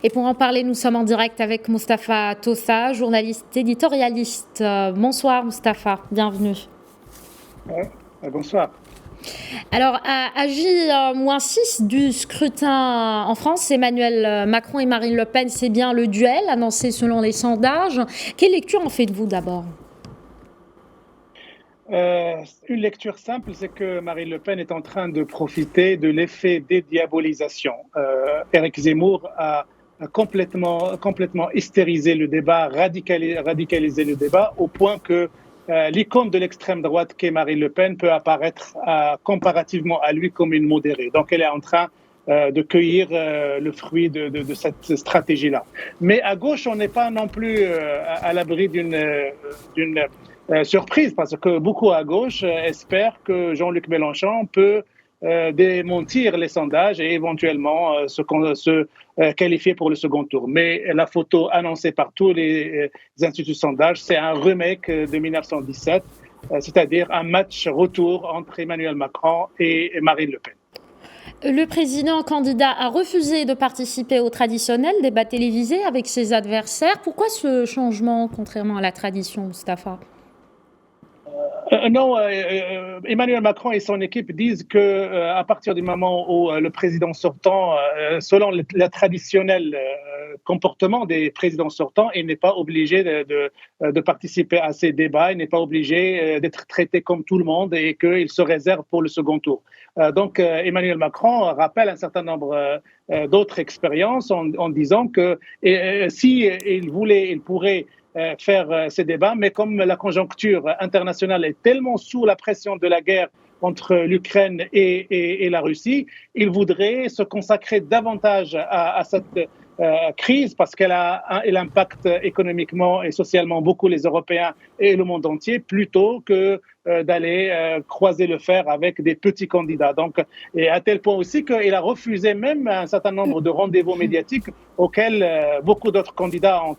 Et pour en parler, nous sommes en direct avec Mustapha Tossa, journaliste éditorialiste. Bonsoir Mustapha, bienvenue. Bonsoir. Alors, à J-6 du scrutin en France, Emmanuel Macron et Marine Le Pen, c'est bien le duel annoncé selon les sondages. Quelle lecture en faites-vous d'abord ? Une lecture simple, c'est que Marine Le Pen est en train de profiter de l'effet dédiabolisation. Éric Zemmour a complètement hystérisé le débat, radicalisé le débat, au point que l'icône de l'extrême droite qu'est Marine Le Pen peut apparaître comparativement à lui comme une modérée. Donc elle est en train de cueillir le fruit de cette stratégie-là. Mais à gauche, on n'est pas non plus à l'abri d'une surprise, parce que beaucoup à gauche espèrent que Jean-Luc Mélenchon peut démentir les sondages et éventuellement se qualifier pour le second tour. Mais la photo annoncée par tous les instituts de sondage, c'est un remake de 1917, c'est-à-dire un match retour entre Emmanuel Macron et Marine Le Pen. Le président candidat a refusé de participer au traditionnel débat télévisé avec ses adversaires. Pourquoi ce changement, contrairement à la tradition, Mustapha ? Non, Emmanuel Macron et son équipe disent que à partir du moment où le président sortant, selon le traditionnel comportement des présidents sortants, il n'est pas obligé de participer à ces débats, il n'est pas obligé d'être traité comme tout le monde et qu'il se réserve pour le second tour. Donc Emmanuel Macron rappelle un certain nombre d'autres expériences en disant que si il voulait, il pourrait faire ces débats, mais comme la conjoncture internationale est tellement sous la pression de la guerre entre l'Ukraine et la Russie, il voudrait se consacrer davantage à cette crise parce qu'elle impacte économiquement et socialement beaucoup les Européens et le monde entier, plutôt que d'aller croiser le fer avec des petits candidats. Donc, et à tel point aussi qu'il a refusé même un certain nombre de rendez-vous médiatiques auxquels beaucoup d'autres candidats ont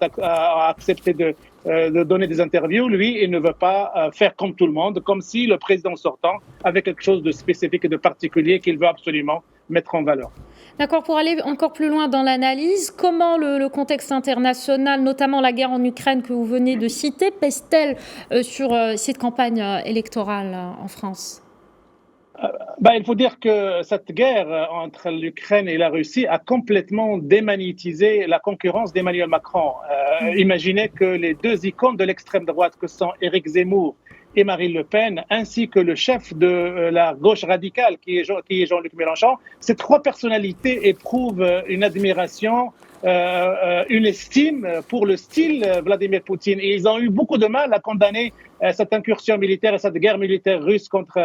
accepté de donner des interviews. Lui, il ne veut pas faire comme tout le monde, comme si le président sortant avait quelque chose de spécifique et de particulier qu'il veut absolument mettre en valeur. D'accord, pour aller encore plus loin dans l'analyse, comment le contexte international, notamment la guerre en Ukraine que vous venez de citer, pèse-t-elle sur cette campagne électorale en France ? Il faut dire que cette guerre entre l'Ukraine et la Russie a complètement démagnétisé la concurrence d'Emmanuel Macron. Imaginez que les deux icônes de l'extrême droite, que sont Éric Zemmour et Marine Le Pen, ainsi que le chef de la gauche radicale, qui est Jean-Luc Mélenchon, ces trois personnalités éprouvent une admiration, une estime pour le style Vladimir Poutine. Et ils ont eu beaucoup de mal à condamner cette incursion militaire et cette guerre militaire russe contre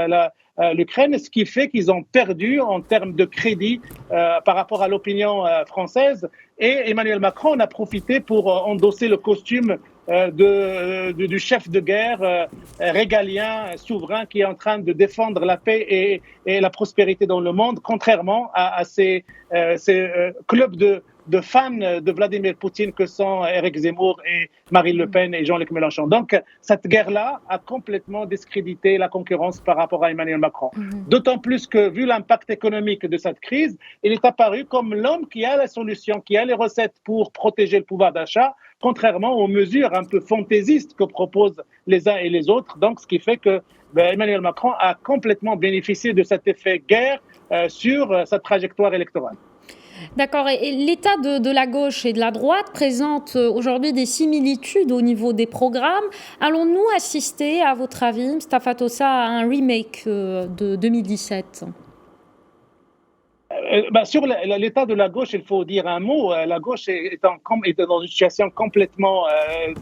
l'Ukraine, ce qui fait qu'ils ont perdu en termes de crédit par rapport à l'opinion française. Et Emmanuel Macron en a profité pour endosser le costume du chef de guerre régalien, souverain, qui est en train de défendre la paix et la prospérité dans le monde, contrairement à ces clubs de fans de Vladimir Poutine que sont Éric Zemmour et Marine Le Pen et Jean-Luc Mélenchon. Donc, cette guerre-là a complètement discrédité la concurrence par rapport à Emmanuel Macron. D'autant plus que, vu l'impact économique de cette crise, il est apparu comme l'homme qui a la solution, qui a les recettes pour protéger le pouvoir d'achat, contrairement aux mesures un peu fantaisistes que proposent les uns et les autres. Donc, ce qui fait que Emmanuel Macron a complètement bénéficié de cet effet guerre sur sa trajectoire électorale. D'accord. Et l'état de la gauche et de la droite présente aujourd'hui des similitudes au niveau des programmes. Allons-nous assister, à votre avis, Mustapha Tossa, à un remake de 2017 ? Sur l'état de la gauche, il faut dire un mot. La gauche est dans une situation complètement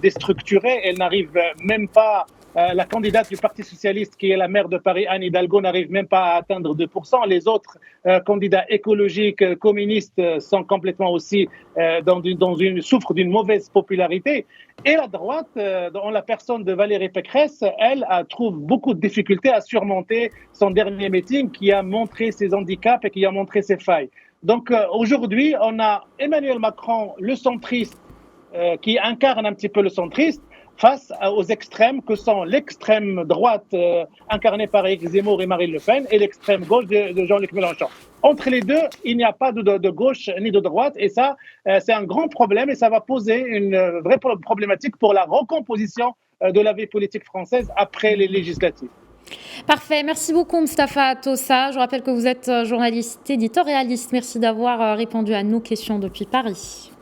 déstructurée. Elle n'arrive même pas. La candidate du Parti socialiste, qui est la maire de Paris, Anne Hidalgo, n'arrive même pas à atteindre 2%. Les autres candidats écologiques, communistes, sont complètement aussi souffrent d'une mauvaise popularité. Et la droite, dans la personne de Valérie Pécresse, elle trouve beaucoup de difficultés à surmonter son dernier meeting, qui a montré ses handicaps et qui a montré ses failles. Donc aujourd'hui, on a Emmanuel Macron, le centriste, qui incarne un petit peu le centriste, face aux extrêmes que sont l'extrême droite incarnée par Éric Zemmour et Marine Le Pen et l'extrême gauche de Jean-Luc Mélenchon. entre les deux, il n'y a pas de gauche ni de droite. Et ça, c'est un grand problème et ça va poser une vraie problématique pour la recomposition de la vie politique française après les législatives. Parfait. Merci beaucoup, Mustapha Tossa. Je rappelle que vous êtes journaliste éditorialiste. Merci d'avoir répondu à nos questions depuis Paris.